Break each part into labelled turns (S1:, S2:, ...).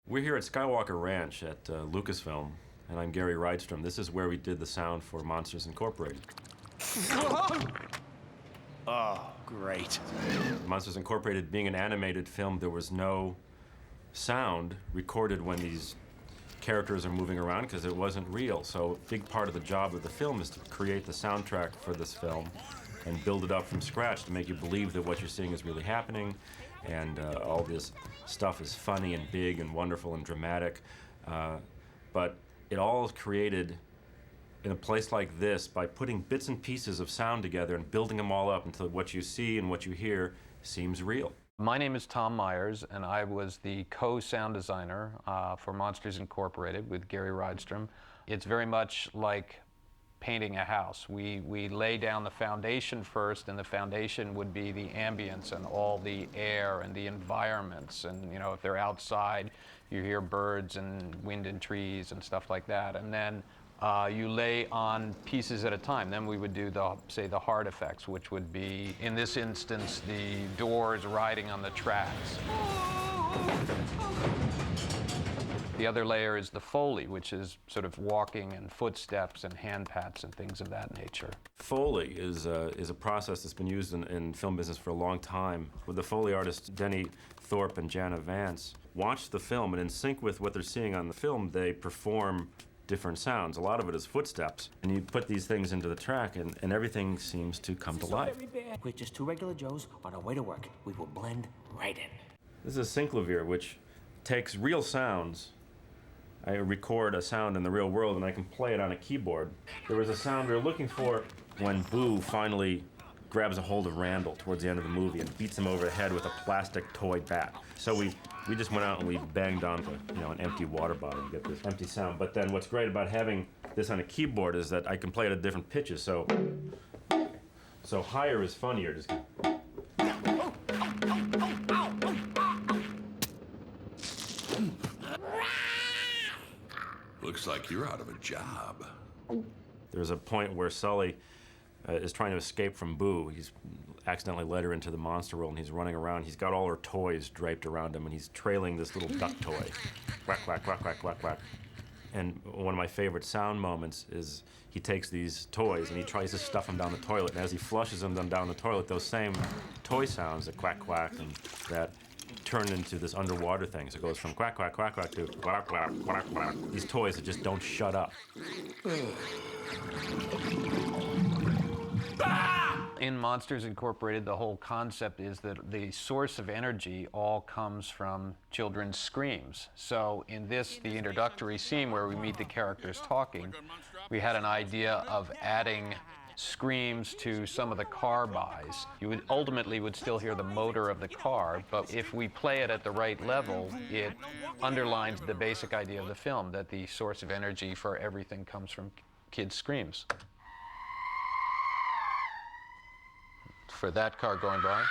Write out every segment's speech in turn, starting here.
S1: We're here at Skywalker Ranch at Lucasfilm, and I'm Gary Rydstrom. This is where we did the sound for Monsters Incorporated.
S2: Oh, great.
S1: Monsters Incorporated being an animated film, there was no sound recorded when these characters are moving around because it wasn't real. So a big part of the job of the film is to create the soundtrack for this film and build it up from scratch to make you believe that what you're seeing is really happening, and all this stuff is funny and big and wonderful and dramatic. But it all is created in a place like this by putting bits and pieces of sound together and building them all up until what you see and what you hear seems real.
S3: My name is Tom Myers, and I was the co-sound designer for Monsters Incorporated with Gary Rydstrom. It's very much like painting a house. We lay down the foundation first, and the foundation would be the ambience and all the air and the environments. And you know, if they're outside, you hear birds and wind and trees and stuff like that. And then you lay on pieces at a time. Then we would do say the hard effects, which would be, in this instance, the doors riding on the tracks. The other layer is the Foley, which is sort of walking and footsteps and hand pats and things of that nature.
S1: Foley is a process that's been used in film business for a long time. With the Foley artists Denny Thorpe and Jana Vance watch the film, and in sync with what they're seeing on the film, they perform different sounds. A lot of it is footsteps. And you put these things into the track, and everything seems to come to life.
S4: We're just two regular Joes on our way to work. We will blend right in.
S1: This is a synclavier, which takes real sounds. I record a sound in the real world, and I can play it on a keyboard. There was a sound we were looking for when Boo finally grabs a hold of Randall towards the end of the movie and beats him over the head with a plastic toy bat. So we just went out and we banged on an empty water bottle to get this empty sound. But then what's great about having this on a keyboard is that I can play it at different pitches. So higher is funnier. Just
S5: Looks like you're out of a job.
S1: There's a point where Sully is trying to escape from Boo. He's accidentally led her into the monster world, and he's running around. He's got all her toys draped around him, and he's trailing this little duck toy. Quack, quack, quack, quack, quack, quack. And one of my favorite sound moments is he takes these toys and he tries to stuff them down the toilet. And as he flushes them down the toilet, those same toy sounds, the quack, quack, and that turn into this underwater thing. So it goes from quack, quack, quack, quack to quack, quack, quack, quack. These toys that just don't shut up.
S3: In Monsters Incorporated, the whole concept is that the source of energy all comes from children's screams. So in this, the introductory scene where we meet the characters talking, we had an idea of adding screams to some of the car buys. You would ultimately still hear the motor of the car, but if we play it at the right level, it underlines the basic idea of the film, that the source of energy for everything comes from kids' screams. For that car going by.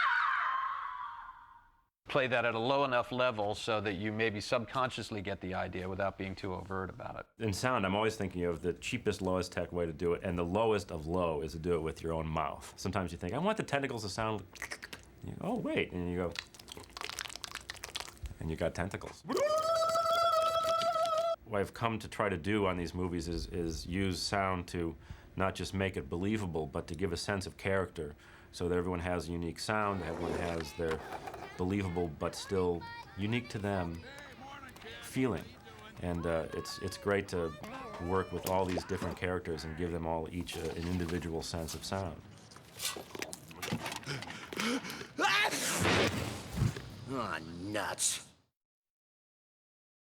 S3: Play that at a low enough level so that you maybe subconsciously get the idea without being too overt about it.
S1: In sound, I'm always thinking of the cheapest, lowest tech way to do it, and the lowest of low is to do it with your own mouth. Sometimes you think, I want the tentacles to sound, you go, oh wait, and you go, and you got tentacles. What I've come to try to do on these movies is use sound to not just make it believable, but to give a sense of character, so that everyone has a unique sound, everyone has their believable but still unique to them feeling. And it's great to work with all these different characters and give them all each an individual sense of sound.
S4: Oh, nuts.